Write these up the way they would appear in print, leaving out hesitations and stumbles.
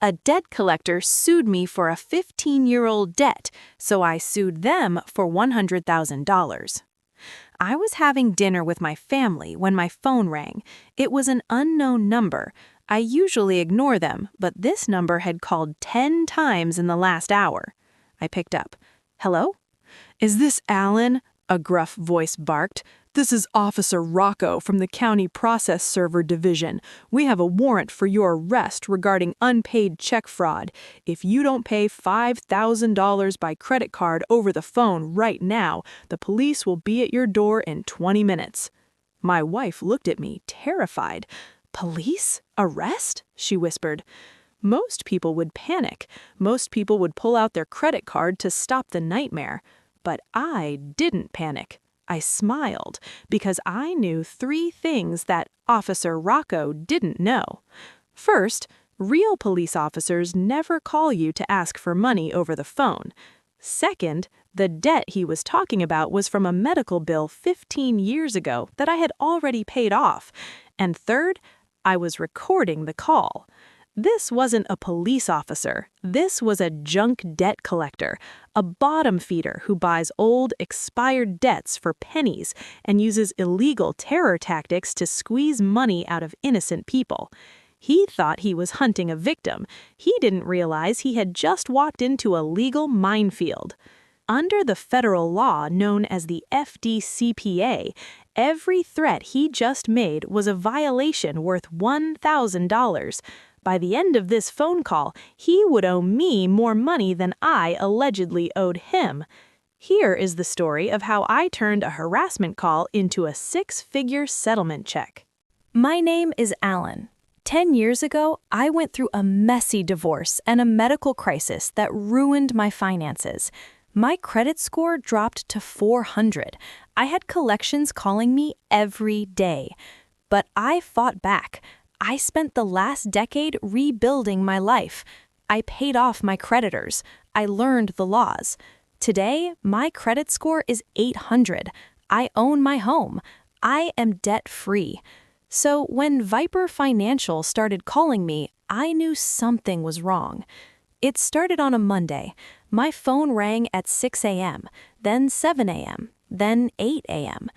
A debt collector sued me for a 15-year-old debt, so I sued them for $100,000. I was having dinner with my family when my phone rang. It was an unknown number. I usually ignore them, but this number had called 10 times in the last hour. I picked up. "Hello? Is this Alan?" a gruff voice barked. "This is Officer Rocco from the County Process Server Division. We have a warrant for your arrest regarding unpaid check fraud. If you don't pay $5,000 by credit card over the phone right now, the police will be at your door in 20 minutes. My wife looked at me, terrified. "Police? Arrest?" she whispered. Most people would panic. Most people would pull out their credit card to stop the nightmare. But I didn't panic. I smiled because I knew 3 things that Officer Rocco didn't know. First, real police officers never call you to ask for money over the phone. Second, the debt he was talking about was from a medical bill 15 years ago that I had already paid off. And third, I was recording the call. This wasn't a police officer. This was a junk debt collector, a bottom feeder who buys old, expired debts for pennies and uses illegal terror tactics to squeeze money out of innocent people. He thought he was hunting a victim. He didn't realize he had just walked into a legal minefield. Under the federal law known as the FDCPA, every threat he just made was a violation worth $1,000. By the end of this phone call, he would owe me more money than I allegedly owed him. Here is the story of how I turned a harassment call into a 6-figure settlement check. My name is Alan. 10 years ago, I went through a messy divorce and a medical crisis that ruined my finances. My credit score dropped to 400. I had collections calling me every day. But I fought back. I spent the last decade rebuilding my life. I paid off my creditors. I learned the laws. Today, my credit score is 800. I own my home. I am debt-free. So when Viper Financial started calling me, I knew something was wrong. It started on a Monday. My phone rang at 6 a.m., then 7 a.m., then 8 a.m.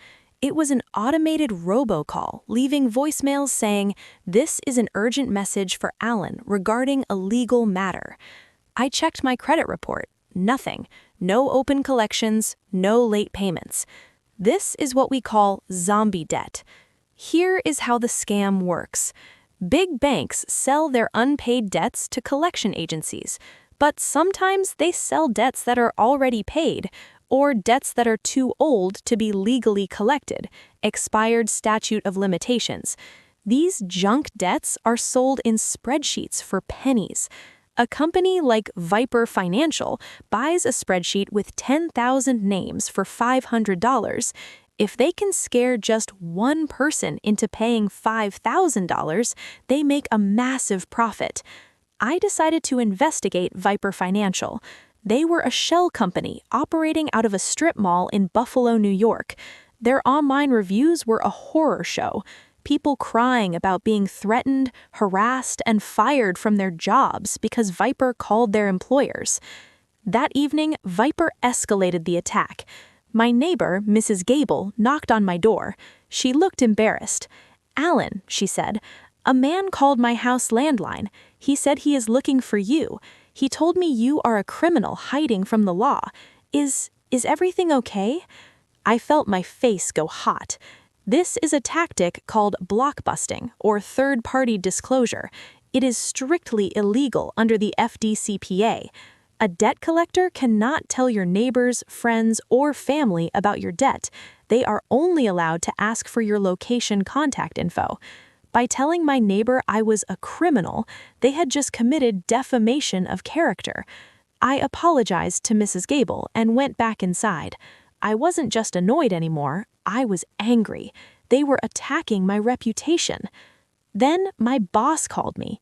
It was an automated robocall, leaving voicemails saying, "This is an urgent message for Alan regarding a legal matter." I checked my credit report. Nothing. No open collections, no late payments. This is what we call zombie debt. Here is how the scam works. Big banks sell their unpaid debts to collection agencies, but sometimes they sell debts that are already paid, or debts that are too old to be legally collected, expired statute of limitations. These junk debts are sold in spreadsheets for pennies. A company like Viper Financial buys a spreadsheet with 10,000 names for $500. If they can scare just one person into paying $5,000, they make a massive profit. I decided to investigate Viper Financial. They were a shell company operating out of a strip mall in Buffalo, New York. Their online reviews were a horror show. People crying about being threatened, harassed, and fired from their jobs because Viper called their employers. That evening, Viper escalated the attack. My neighbor, Mrs. Gable, knocked on my door. She looked embarrassed. "Alan," she said, "a man called my house landline. He said he is looking for you. He told me you are a criminal hiding from the law. Is everything okay?" I felt my face go hot. This is a tactic called blockbusting, or third-party disclosure. It is strictly illegal under the FDCPA. A debt collector cannot tell your neighbors, friends, or family about your debt. They are only allowed to ask for your location contact info. By telling my neighbor I was a criminal, they had just committed defamation of character. I apologized to Mrs. Gable and went back inside. I wasn't just annoyed anymore, I was angry. They were attacking my reputation. Then my boss called me.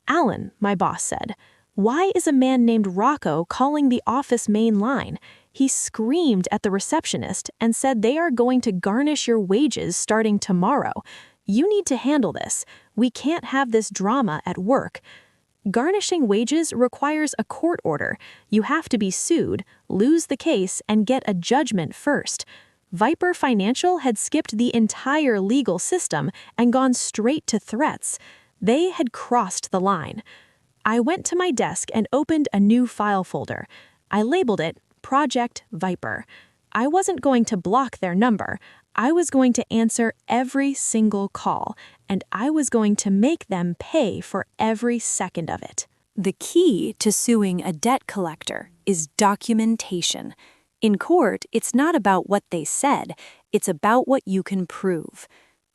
"Alan," my boss said, "why is a man named Rocco calling the office main line? He screamed at the receptionist and said they are going to garnish your wages starting tomorrow. You need to handle this. We can't have this drama at work." Garnishing wages requires a court order. You have to be sued, lose the case, and get a judgment first. Viper Financial had skipped the entire legal system and gone straight to threats. They had crossed the line. I went to my desk and opened a new file folder. I labeled it Project Viper. I wasn't going to block their number. I was going to answer every single call, and I was going to make them pay for every second of it. The key to suing a debt collector is documentation. In court, it's not about what they said, it's about what you can prove.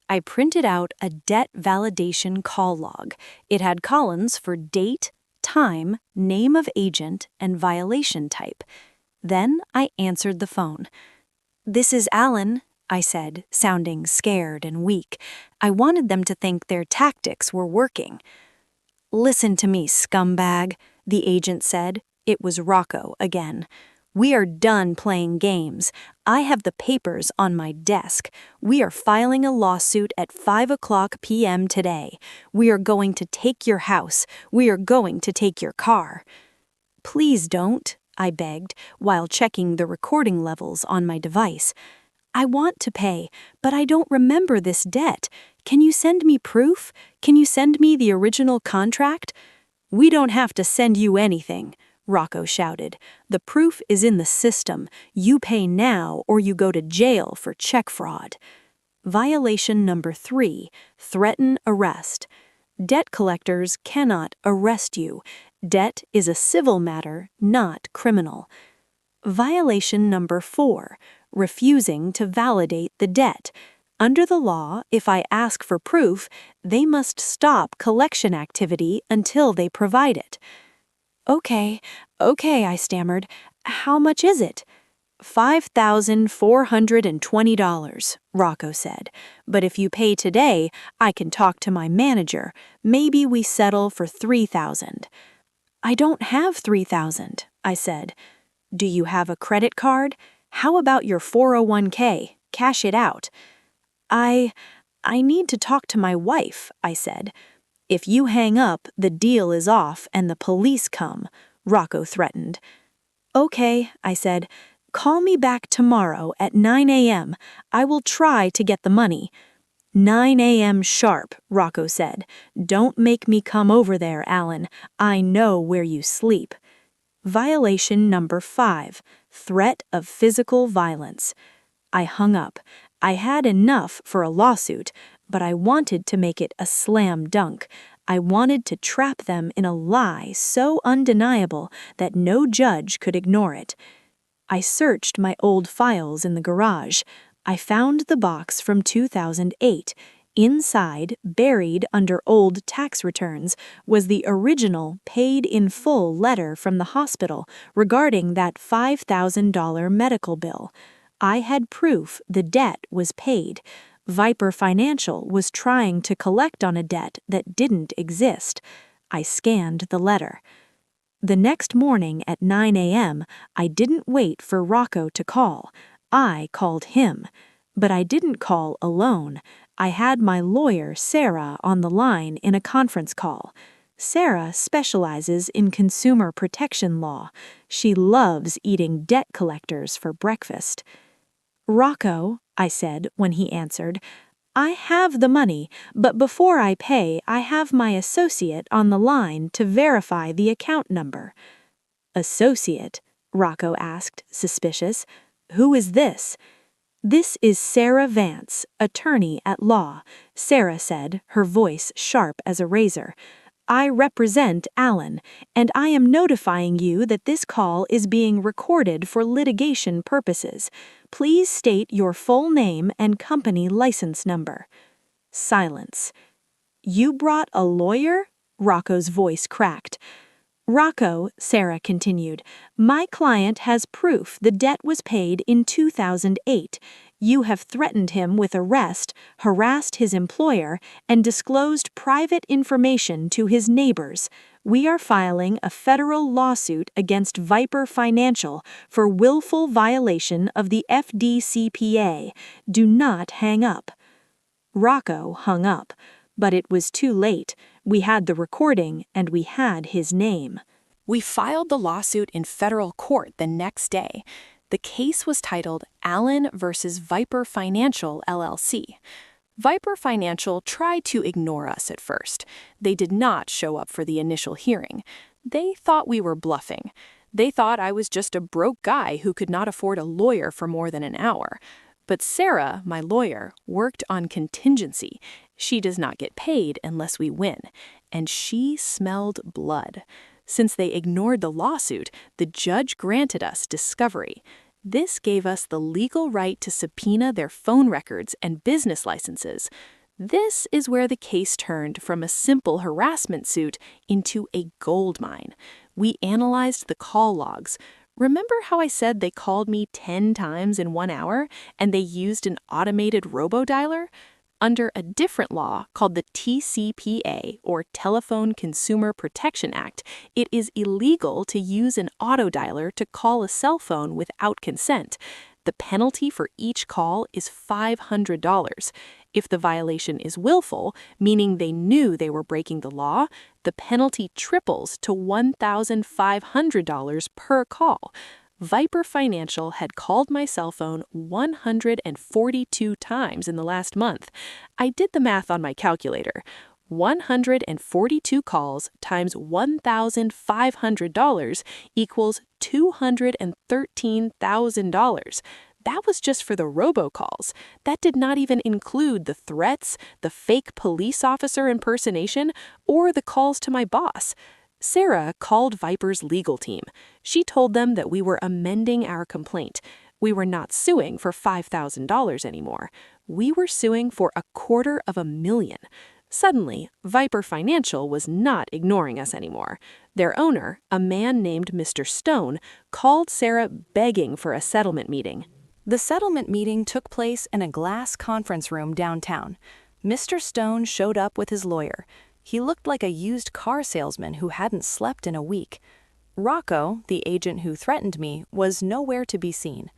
I printed out a debt validation call log. It had columns for date, time, name of agent, and violation type. Then I answered the phone. "This is Alan," I said, sounding scared and weak. I wanted them to think their tactics were working. "Listen to me, scumbag," the agent said. It was Rocco again. "We are done playing games. I have the papers on my desk. We are filing a lawsuit at 5 p.m. today. We are going to take your house. We are going to take your car." "Please don't," I begged, while checking the recording levels on my device. "I want to pay, but I don't remember this debt. Can you send me proof? Can you send me the original contract?" "We don't have to send you anything," Rocco shouted. "The proof is in the system. You pay now or you go to jail for check fraud." Violation number 3, threaten arrest. Debt collectors cannot arrest you. Debt is a civil matter, not criminal. Violation number 4, refusing to validate the debt. Under the law, if I ask for proof, they must stop collection activity until they provide it. Okay, I stammered. "How much is it?" $5,420, Rocco said. "But if you pay today, I can talk to my manager. Maybe we settle for $3,000. "I don't have $3,000, I said. "Do you have a credit card? How about your 401k? Cash it out." I need to talk to my wife," I said. "If you hang up, the deal is off and the police come," Rocco threatened. "Okay," I said. "Call me back tomorrow at 9 a.m. I will try to get the money." 9 a.m. sharp, Rocco said. "Don't make me come over there, Alan. I know where you sleep." Violation number 5, threat of physical violence. I hung up. I had enough for a lawsuit, but I wanted to make it a slam dunk. I wanted to trap them in a lie so undeniable that no judge could ignore it. I searched my old files in the garage. I found the box from 2008. Inside, buried under old tax returns, was the original paid-in-full letter from the hospital regarding that $5,000 medical bill. I had proof the debt was paid. Viper Financial was trying to collect on a debt that didn't exist. I scanned the letter. The next morning at 9 a.m., I didn't wait for Rocco to call. I called him. But I didn't call alone. I had my lawyer, Sarah, on the line in a conference call. Sarah specializes in consumer protection law. She loves eating debt collectors for breakfast. "Rocco," I said when he answered, "I have the money, but before I pay, I have my associate on the line to verify the account number." "Associate?" Rocco asked, suspicious. "Who is this?" "This is Sarah Vance, attorney at law," Sarah said, her voice sharp as a razor. "I represent Alan, and I am notifying you that this call is being recorded for litigation purposes. Please state your full name and company license number." Silence. "You brought a lawyer?" Rocco's voice cracked. "Rocco," Sarah continued, "my client has proof the debt was paid in 2008. You have threatened him with arrest, harassed his employer, and disclosed private information to his neighbors. We are filing a federal lawsuit against Viper Financial for willful violation of the FDCPA. Do not hang up." Rocco hung up, but it was too late. We had the recording, and we had his name. We filed the lawsuit in federal court the next day. The case was titled Allen versus Viper Financial, LLC. Viper Financial tried to ignore us at first. They did not show up for the initial hearing. They thought we were bluffing. They thought I was just a broke guy who could not afford a lawyer for more than an hour. But Sarah, my lawyer, worked on contingency. She does not get paid unless we win. And she smelled blood. Since they ignored the lawsuit, the judge granted us discovery. This gave us the legal right to subpoena their phone records and business licenses. This is where the case turned from a simple harassment suit into a gold mine. We analyzed the call logs. Remember how I said they called me 10 times in 1 hour and they used an automated robodialer? Under a different law called the TCPA, or Telephone Consumer Protection Act, it is illegal to use an autodialer to call a cell phone without consent. The penalty for each call is $500. If the violation is willful, meaning they knew they were breaking the law, the penalty triples to $1,500 per call. Viper Financial had called my cell phone 142 times in the last month. I did the math on my calculator. 142 calls times $1,500 equals $213,000. That was just for the robocalls. That did not even include the threats, the fake police officer impersonation, or the calls to my boss. Sarah called Viper's legal team. She told them that we were amending our complaint. We were not suing for $5,000 anymore. We were suing for $250,000. Suddenly, Viper Financial was not ignoring us anymore. Their owner, a man named Mr. Stone, called Sarah begging for a settlement meeting. The settlement meeting took place in a glass conference room downtown. Mr. Stone showed up with his lawyer. He looked like a used car salesman who hadn't slept in a week. Rocco, the agent who threatened me, was nowhere to be seen.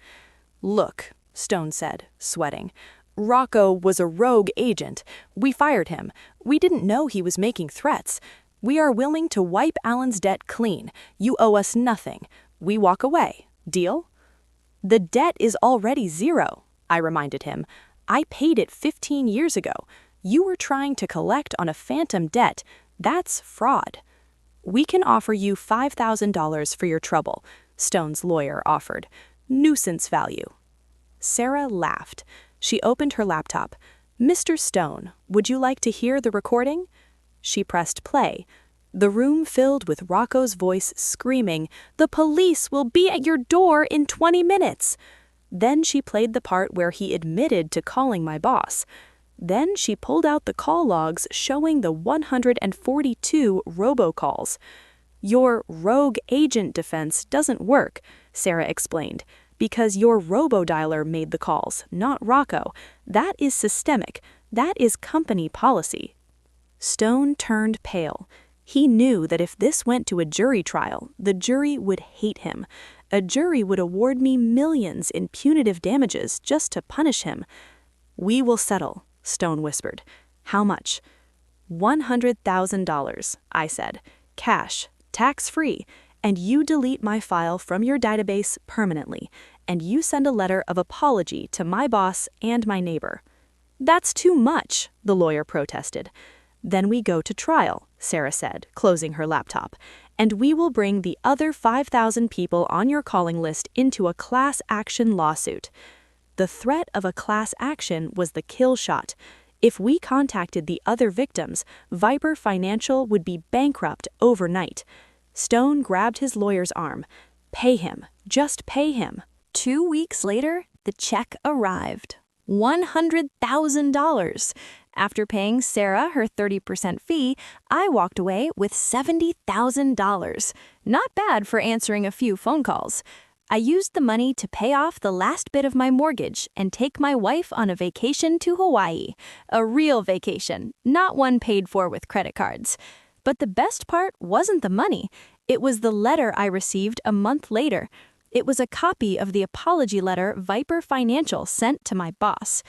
"Look," Stone said, sweating. "Rocco was a rogue agent. We fired him. We didn't know he was making threats. We are willing to wipe Allen's debt clean. You owe us nothing. We walk away. Deal?" "The debt is already zero," I reminded him. "I paid it 15 years ago. You were trying to collect on a phantom debt. That's fraud." "We can offer you $5,000 for your trouble," Stone's lawyer offered. "Nuisance value." Sarah laughed. She opened her laptop. "Mr. Stone, would you like to hear the recording?" She pressed play. The room filled with Rocco's voice screaming, "The police will be at your door in 20 minutes." Then she played the part where he admitted to calling my boss. Then she pulled out the call logs showing the 142 robocalls. "Your rogue agent defense doesn't work," Sarah explained, "because your robodialer made the calls, not Rocco. That is systemic. That is company policy." Stone turned pale. He knew that if this went to a jury trial, the jury would hate him. A jury would award me millions in punitive damages just to punish him. "We will settle," Stone whispered. "How much?" $100,000, I said. "Cash, tax-free, and you delete my file from your database permanently, and you send a letter of apology to my boss and my neighbor." "That's too much," the lawyer protested. "Then we go to trial," Sarah said, closing her laptop, "and we will bring the other 5,000 people on your calling list into a class action lawsuit." The threat of a class action was the kill shot. If we contacted the other victims, Viper Financial would be bankrupt overnight. Stone grabbed his lawyer's arm. "Pay him. Just pay him." 2 weeks later, the check arrived. $100,000. After paying Sarah her 30% fee, I walked away with $70,000. Not bad for answering a few phone calls. I used the money to pay off the last bit of my mortgage and take my wife on a vacation to Hawaii. A real vacation, not one paid for with credit cards. But the best part wasn't the money. It was the letter I received a month later. It was a copy of the apology letter Viper Financial sent to my boss.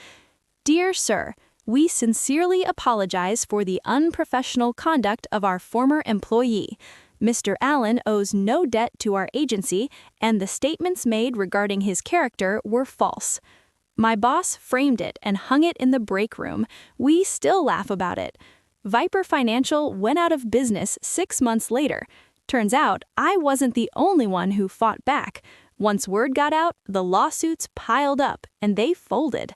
"Dear Sir, We sincerely apologize for the unprofessional conduct of our former employee. Mr. Allen owes no debt to our agency, and the statements made regarding his character were false. My boss framed it and hung it in the break room. We still laugh about it. Viper Financial went out of business 6 months later. Turns out I wasn't the only one who fought back. Once word got out, the lawsuits piled up and they folded.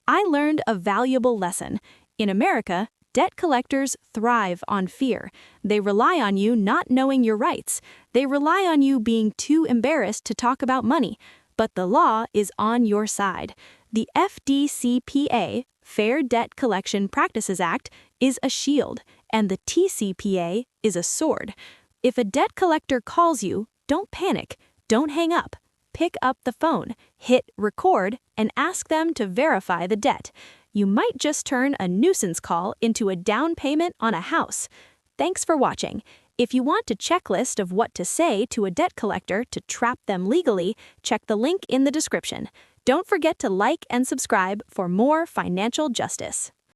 I learned a valuable lesson. In America, debt collectors thrive on fear. They rely on you not knowing your rights. They rely on you being too embarrassed to talk about money. But the law is on your side. The FDCPA, Fair Debt Collection Practices Act, is a shield, and the TCPA is a sword. If a debt collector calls you, don't panic. Don't hang up. Pick up the phone, hit record, and ask them to verify the debt. You might just turn a nuisance call into a down payment on a house. Thanks for watching. If you want a checklist of what to say to a debt collector to trap them legally, check the link in the description. Don't forget to like and subscribe for more financial justice.